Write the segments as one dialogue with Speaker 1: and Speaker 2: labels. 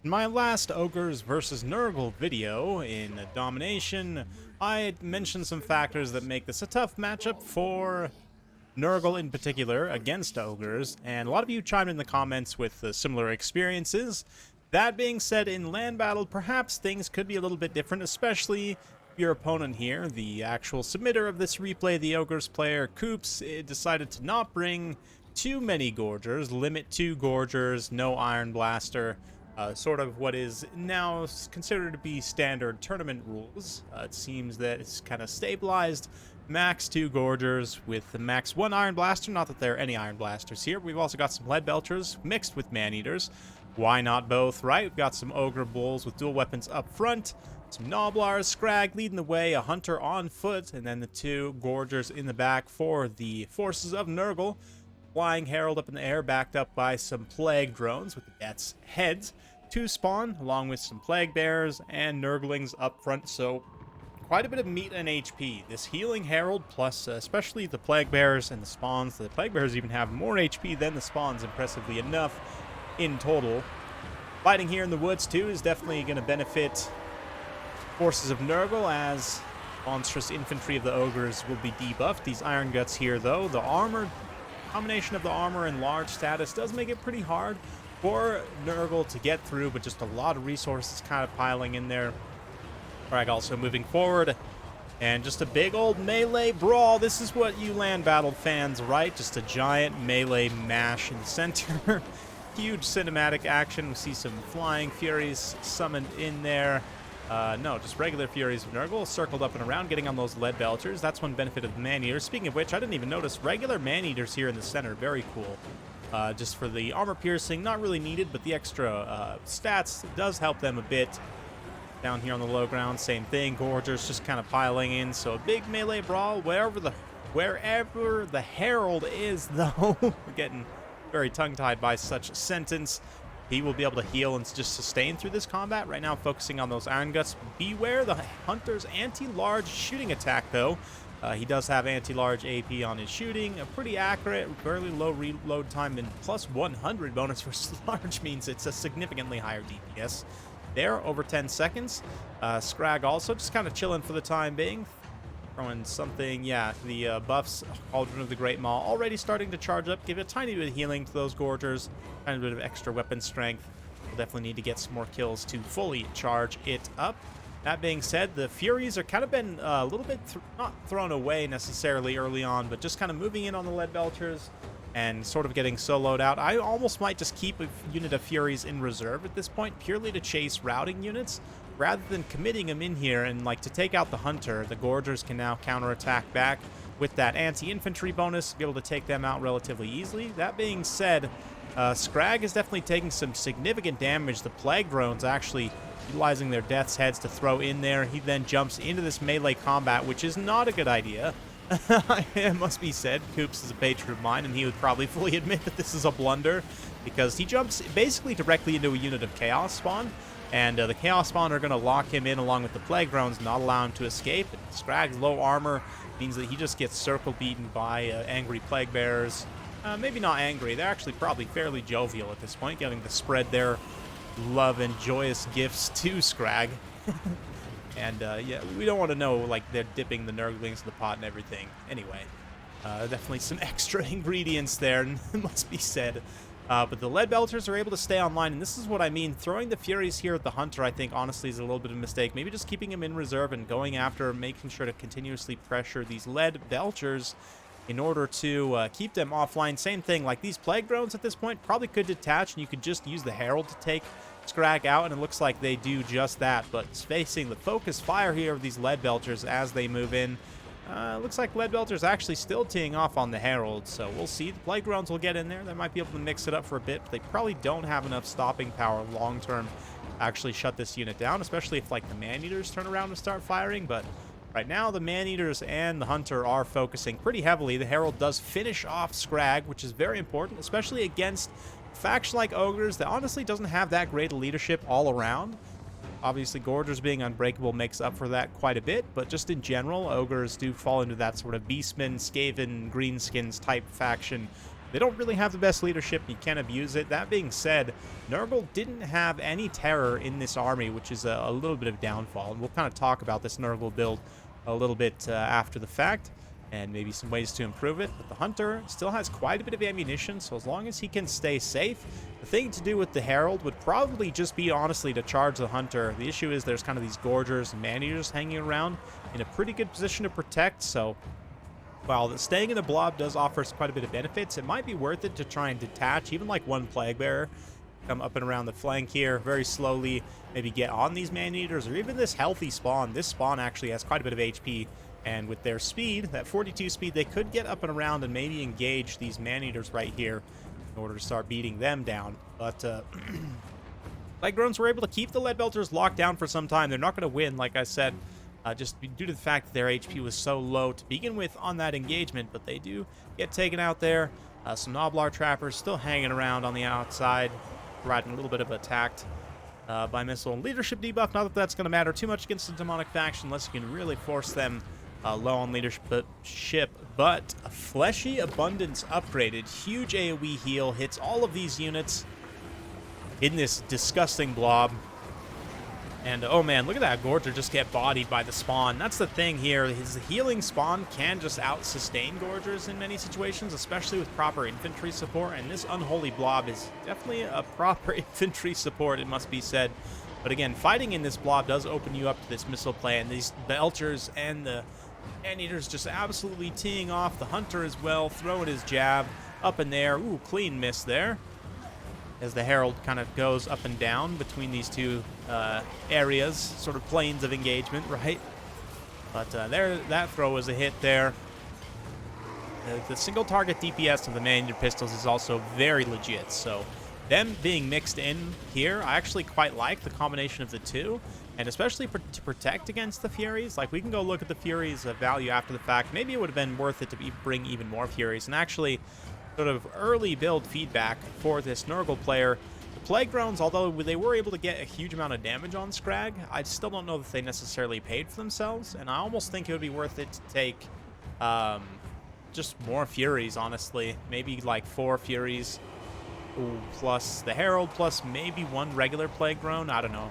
Speaker 1: In my last Ogres versus Nurgle video in Domination, I had mentioned some factors that make this a tough matchup for Nurgle in particular against Ogres, and a lot of you chimed in the comments with similar experiences. That being said, in land battle, perhaps things could be a little bit different, especially your opponent here, the actual submitter of this replay, the Ogres player, Coops, decided to not bring too many Gorgers, limit 2 Gorgers, no Iron Blaster, sort of what is now considered to be standard tournament rules. It seems that it's kind of stabilized. Max 2 Gorgers with the max 1 Iron Blaster. Not that there are any Iron Blasters here. We've also got some Lead Belchers mixed with Man-Eaters. Why not both, right? We've got some Ogre Bulls with dual weapons up front. Some Gnoblars, Scrag leading the way, a Hunter on foot, and then the 2 Gorgers in the back for the forces of Nurgle. Flying Herald up in the air, backed up by some Plague Drones with the Death's Heads to spawn, along with some Plague Bears and Nurglings up front, so quite a bit of meat and HP. This Healing Herald, plus especially the Plague Bears and the spawns. The Plague Bears even have more HP than the spawns, impressively enough, in total. Fighting here in the woods, too, is definitely going to benefit forces of Nurgle, as monstrous infantry of the Ogres will be debuffed. These Iron Guts here, though, the armor, combination of the armor and large status does make it pretty hard for Nurgle to get through, but just a lot of resources kind of piling in there. Scrag also moving forward, and just a big old melee brawl. This is what you land battle fans, right? Just a giant melee mash in the center. Huge cinematic action. We see some flying furies summoned in there. No, just regular Furies of Nurgle, circled up and around, getting on those Lead Belchers. That's one benefit of the Man-Eaters. Speaking of which, I didn't even notice regular Man-Eaters here in the center. Very cool. Just for the armor piercing, not really needed, but the extra stats does help them a bit. Down here on the low ground, same thing. Gorgers just kind of piling in, so a big melee brawl wherever the Herald is, though. We're getting very tongue-tied by such a sentence. He will be able to heal and just sustain through this combat. Right now, focusing on those Iron Guts. Beware the Hunter's anti-large shooting attack, though. He does have anti-large AP on his shooting. A pretty accurate, fairly low reload time, and plus 100 bonus versus large means it's a significantly higher DPS. There, over 10 seconds. Scrag also just kind of chilling for the time being. Throwing something, yeah, the buffs, Cauldron of the Great Maw, already starting to charge up. Give a tiny bit of healing to those Gorgers. Tiny bit of extra weapon strength. We'll definitely need to get some more kills to fully charge it up. That being said, the Furies are kind of been a little bit, not thrown away necessarily early on, but just kind of moving in on the Lead Belchers and sort of getting soloed out. I almost might just keep a unit of Furies in reserve at this point, purely to chase routing units, rather than committing them in here. And like, to take out the Hunter, the Gorgers can now counterattack back with that anti-infantry bonus, be able to take them out relatively easily. That being said, Scrag is definitely taking some significant damage. The Plague Drones actually utilizing their Death's Heads to throw in there. He then jumps into this melee combat, which is not a good idea. It must be said, Coops is a patron of mine, and he would probably fully admit that this is a blunder, because he jumps basically directly into a unit of Chaos Spawn, and the Chaos Spawn are going to lock him in along with the Plague Drones, not allow him to escape. Scrag's low armor means that he just gets circle beaten by angry Plague Bearers. Maybe not angry, they're actually probably fairly jovial at this point, getting to spread their love and joyous gifts to Scrag. And yeah, we don't want to know, like, they're dipping the Nurglings in the pot and everything. Anyway, definitely some extra ingredients there, must be said. But the Lead Belchers are able to stay online, and this is what I mean. Throwing the Furies here at the Hunter, I think, honestly, is a little bit of a mistake. Maybe just keeping him in reserve and going after, making sure to continuously pressure these Lead Belchers in order to keep them offline. Same thing, like these Plague Drones at this point probably could detach, and you could just use the Herald to take Scrag out, and it looks like they do just that. But facing the focus fire here of these Lead Belchers as they move in. Looks like Lead Belchers actually still teeing off on the Herald, so we'll see. The Plague Drones will get in there. They might be able to mix it up for a bit, but they probably don't have enough stopping power long-term to actually shut this unit down, especially if, like, the Man-Eaters turn around and start firing. But right now, the Man-Eaters and the Hunter are focusing pretty heavily. The Herald does finish off Scrag, which is very important, especially against a faction like Ogres that honestly doesn't have that great leadership all around. Obviously, Gorgers being unbreakable makes up for that quite a bit, but just in general, Ogres do fall into that sort of Beastmen, Skaven, Greenskins type faction They don't really have the best leadership. You can't abuse it. That being said, Nurgle didn't have any terror in this army, which is a little bit of downfall. And we'll kind of talk about this Nurgle build a little bit after the fact, and maybe some ways to improve it. But the Hunter still has quite a bit of ammunition, so as long as he can stay safe, the thing to do with the Herald would probably just be, honestly, to charge the Hunter. The issue is there's kind of these Gorgers and Man-Eaters hanging around in a pretty good position to protect, so while staying in the blob does offer us quite a bit of benefits, it might be worth it to try and detach, even like one Plague Bearer, come up and around the flank here very slowly, maybe get on these Man-Eaters, or even this healthy spawn. This spawn actually has quite a bit of HP, and with their speed, that 42 speed, they could get up and around and maybe engage these Man-Eaters right here in order to start beating them down. But Plague Drones were able to keep the Leadbelters locked down for some time. They're not going to win, like I said, just due to the fact that their HP was so low to begin with on that engagement, but they do get taken out there. Some Noblar Trappers still hanging around on the outside, providing a little bit of attack by missile and leadership debuff. Not that that's going to matter too much against the demonic faction unless you can really force them low on leadership, but a Fleshy Abundance upgraded. Huge AoE heal, hits all of these units in this disgusting blob. And oh man, look at that Gorger just get bodied by the spawn. That's the thing here. His healing spawn can just out-sustain Gorgers in many situations, especially with proper infantry support. And this Unholy Blob is definitely a proper infantry support, it must be said. But again, fighting in this blob does open you up to this missile play. And these Belchers and the Man-Eaters just absolutely teeing off. The Hunter as well, throwing his jab up in there. Ooh, clean miss there, as the Herald kind of goes up and down between these two areas, sort of planes of engagement, right? But there, that throw was a hit there. The single target DPS of the Man-Eater pistols is also very legit, so them being mixed in here, I actually quite like the combination of the two, and especially to protect against the Furies. Like, we can go look at the Furies' value after the fact. Maybe it would have been worth it to bring even more Furies, and actually sort of early build feedback for this Nurgle player. The Plague Drones, although they were able to get a huge amount of damage on Scrag, I still don't know that they necessarily paid for themselves, and I almost think it would be worth it to take just more Furies, honestly. Maybe like 4 Furies, plus the Herald, plus maybe 1 regular Plague Drone. I don't know.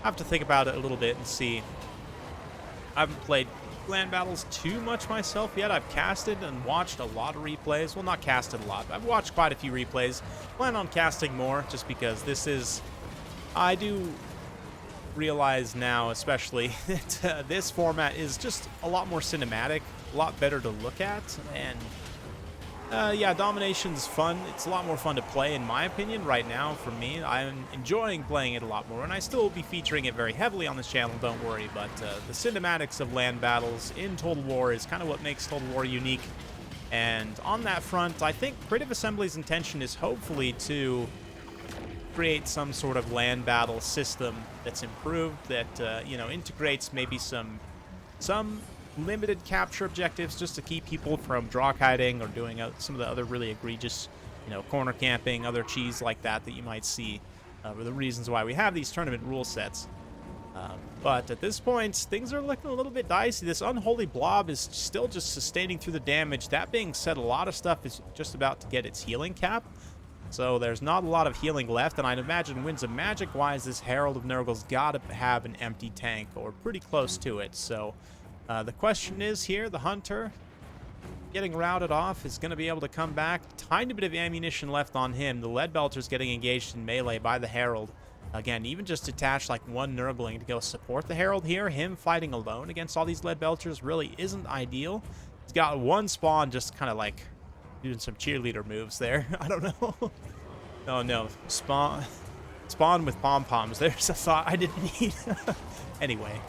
Speaker 1: I have to think about it a little bit and see. I haven't played land battles too much myself yet. I've casted and watched a lot of replays. Well, not casted a lot, but I've watched quite a few replays. Plan on casting more, just because this is... I do realize now, especially, that this format is just a lot more cinematic, a lot better to look at, and yeah, Domination's fun. It's a lot more fun to play, in my opinion, right now. For me, I'm enjoying playing it a lot more, and I still will be featuring it very heavily on this channel, don't worry, but the cinematics of land battles in Total War is kind of what makes Total War unique, and on that front, I think Creative Assembly's intention is hopefully to create some sort of land battle system that's improved, that, you know, integrates maybe some limited capture objectives just to keep people from draw kiting or doing some of the other really egregious, you know, corner camping, other cheese like that you might see, for the reasons why we have these tournament rule sets. But at this point, things are looking a little bit dicey. This Unholy Blob is still just sustaining through the damage. That being said, a lot of stuff is just about to get its healing cap, so there's not a lot of healing left, and I'd imagine Winds of Magic-wise, this Herald of Nurgle's got to have an empty tank, or pretty close to it, so... the question is here, the Hunter getting routed off is going to be able to come back. Tiny bit of ammunition left on him. The Leadbelter's getting engaged in melee by the Herald. Again, even just detach like 1 Nurgling to go support the Herald here. Him fighting alone against all these Leadbelters really isn't ideal. He's got 1 spawn just kind of like doing some cheerleader moves there. I don't know. Oh no, spawn with pom-poms. There's a thought I didn't need. Anyway,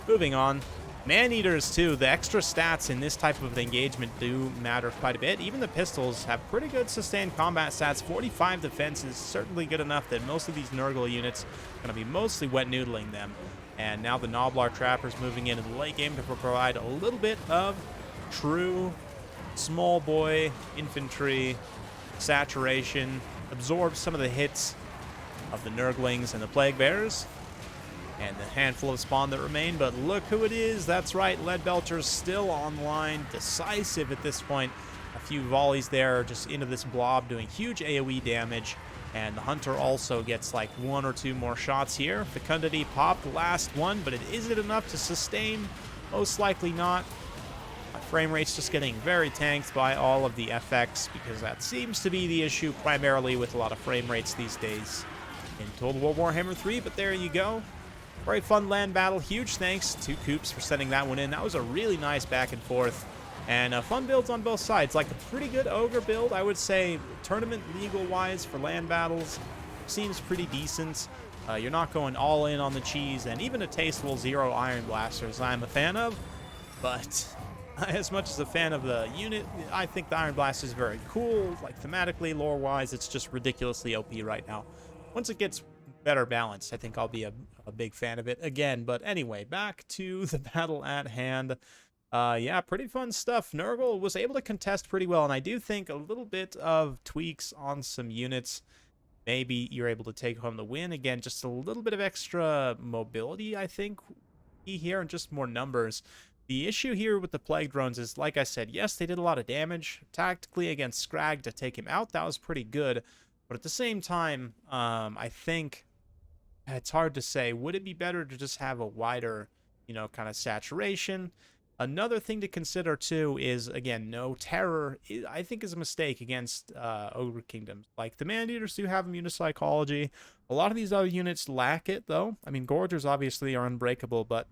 Speaker 1: moving on. Man-Eaters, too, the extra stats in this type of engagement do matter quite a bit. Even the pistols have pretty good sustained combat stats. 45 defense is certainly good enough that most of these Nurgle units are going to be mostly wet noodling them. And now the Noblar Trappers moving in the late game to provide a little bit of true small boy infantry saturation, absorb some of the hits of the Nurglings and the Plague Bearers, and the handful of spawn that remain. But look who it is. That's right, Leadbelter's still online, decisive at this point. a few volleys there just into this blob, doing huge AoE damage. And the Hunter also gets like 1 or 2 more shots here. Fecundity popped the last one, but is it enough to sustain? Most likely not. My frame rate's just getting very tanked by all of the FX, because that seems to be the issue primarily with a lot of frame rates these days in Total War Warhammer 3, but there you go. Very fun land battle. Huge thanks to Coops for sending that one in. That was a really nice back and forth. And fun builds on both sides. Like a pretty good Ogre build, I would say, tournament legal-wise for land battles, seems pretty decent. You're not going all in on the cheese, and even a tasteful 0 Iron Blasters I'm a fan of. But as much as a fan of the unit, I think the Iron Blast is very cool. Like thematically, lore-wise, it's just ridiculously OP right now. Once it gets better balanced, I think I'll be a big fan of it again. But anyway, back to the battle at hand. Yeah, pretty fun stuff. Nurgle was able to contest pretty well, and I do think a little bit of tweaks on some units, maybe you're able to take home the win. Again, just a little bit of extra mobility, I think, here, and just more numbers. The issue here with the Plague Drones is, like I said, yes, they did a lot of damage tactically against Scrag to take him out. That was pretty good. But at the same time, I think it's hard to say. Would it be better to just have a wider, kind of saturation? Another thing to consider, too, is, again, no terror, I think, is a mistake against Ogre Kingdoms. Like, the Man-Eaters do have immune to psychology. A lot of these other units lack it, though. I mean, Gorgers, obviously, are unbreakable, but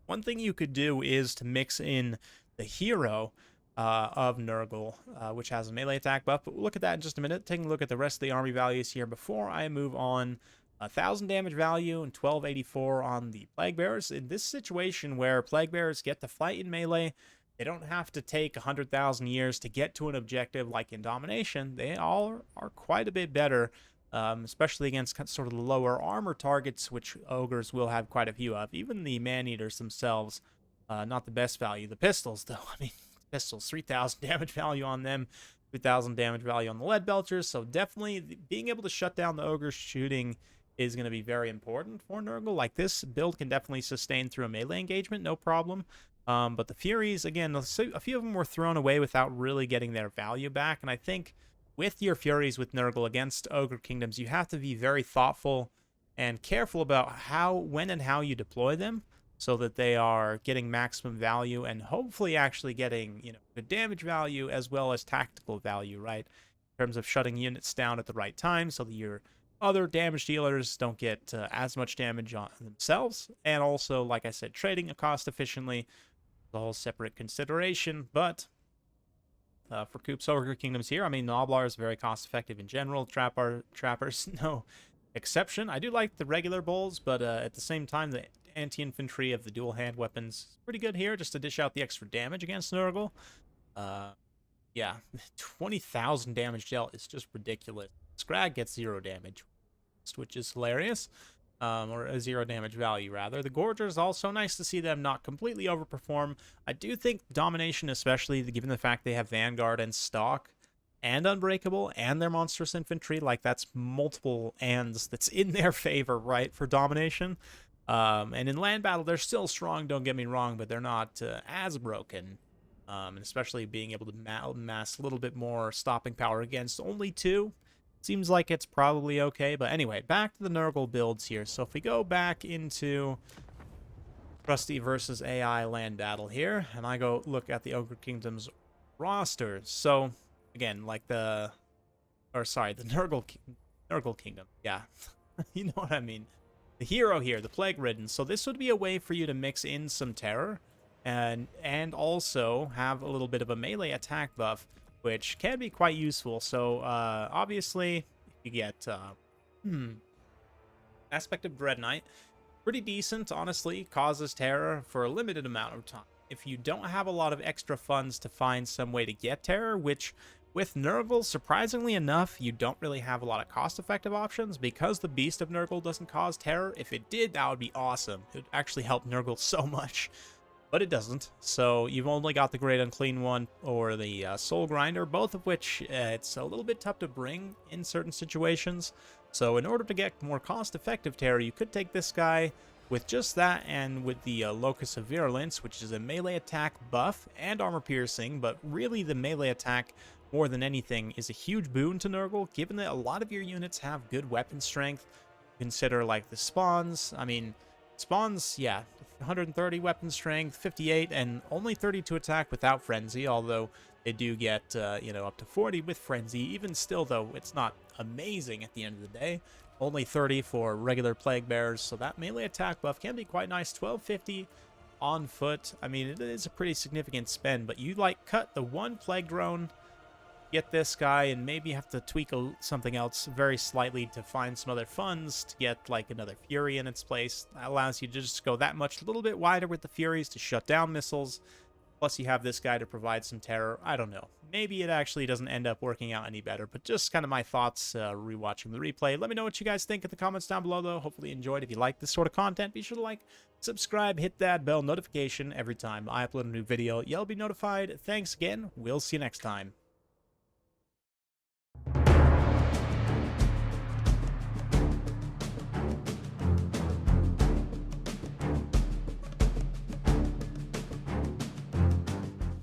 Speaker 1: one thing you could do is to mix in the hero of Nurgle, which has a melee attack buff. But we'll look at that in just a minute. Taking a look at the rest of the army values here before I move on. 1,000 damage value and 1284 on the Plague Bearers. In this situation where Plague Bearers get to fight in melee, they don't have to take 100,000 years to get to an objective like in Domination. They all are quite a bit better, especially against sort of the lower armor targets, which Ogres will have quite a few of. Even the Man-Eaters themselves, not the best value. The pistols, though, I mean, pistols, 3,000 damage value on them, 2,000 damage value on the Lead Belchers. So definitely being able to shut down the Ogre shooting is going to be very important for Nurgle. Like, this build can definitely sustain through a melee engagement, no problem. But the Furies, again, a few of them were thrown away without really getting their value back. And I think with your Furies with Nurgle against Ogre Kingdoms, you have to be very thoughtful and careful about when and how you deploy them, so that they are getting maximum value and hopefully actually getting, good damage value as well as tactical value, right? In terms of shutting units down at the right time so that your other damage dealers don't get as much damage on themselves. And also, like I said, trading a cost efficiently is a whole separate consideration. But for Coop's Ogre Kingdoms here, I mean, Noblar is very cost effective in general. Trappers, no exception. I do like the regular bulls, but at the same time, the anti-infantry of the dual hand weapons is pretty good here, just to dish out the extra damage against Nurgle. Yeah, 20,000 damage dealt is just ridiculous. Scrag gets 0 damage, which is hilarious, or a 0 damage value, rather. The Gorgers, also nice to see them not completely overperform. I do think Domination, especially given the fact they have Vanguard and Stalk and Unbreakable and their monstrous infantry, like, that's multiple ands that's in their favor, right, for Domination. And in land battle, they're still strong, don't get me wrong, but they're not as broken. And especially being able to mass a little bit more stopping power against only 2. Seems like it's probably okay. But anyway, back to the Nurgle builds here. So if we go back into Trusty versus AI land battle here, and I go look at the Ogre Kingdom's roster. So again, like the Nurgle Kingdom. Yeah, you know what I mean. The hero here, the Plague Ridden. So this would be a way for you to mix in some terror and also have a little bit of a melee attack buff, which can be quite useful. So obviously you get Aspect of Dread Knight, pretty decent, honestly. Causes terror for a limited amount of time. If you don't have a lot of extra funds to find some way to get terror, which with Nurgle, surprisingly enough, you don't really have a lot of cost-effective options, because the Beast of Nurgle doesn't cause terror. If it did, that would be awesome. It would actually help Nurgle so much. But it doesn't, so you've only got the Great Unclean One or the Soul Grinder, both of which it's a little bit tough to bring in certain situations. So in order to get more cost-effective terror, you could take this guy, With just that, and with the Locus of Virulence, which is a melee attack buff and armor piercing, but really the melee attack, more than anything, is a huge boon to Nurgle, given that a lot of your units have good weapon strength. Consider, like, the spawns. I mean, spawns, yeah, 130 weapon strength, 58, and only 32 attack without Frenzy, although they do get, you know, up to 40 with Frenzy. Even still, though, it's not amazing at the end of the day. Only 30 for regular Plague Bearers, so that melee attack buff can be quite nice. 1250 on foot. I mean, it is a pretty significant spend, but you, like, cut the one Plague Drone, get this guy, and maybe have to tweak something else very slightly to find some other funds to get, like, another Fury in its place. That allows you to just go that much, a little bit wider with the Furies to shut down missiles. Plus, you have this guy to provide some terror. I don't know. Maybe it actually doesn't end up working out any better, but just kind of my thoughts rewatching the replay. Let me know what you guys think in the comments down below, though. Hopefully you enjoyed. If you like this sort of content, be sure to like, subscribe, hit that bell notification every time I upload a new video. You'll be notified. Thanks again. We'll see you next time.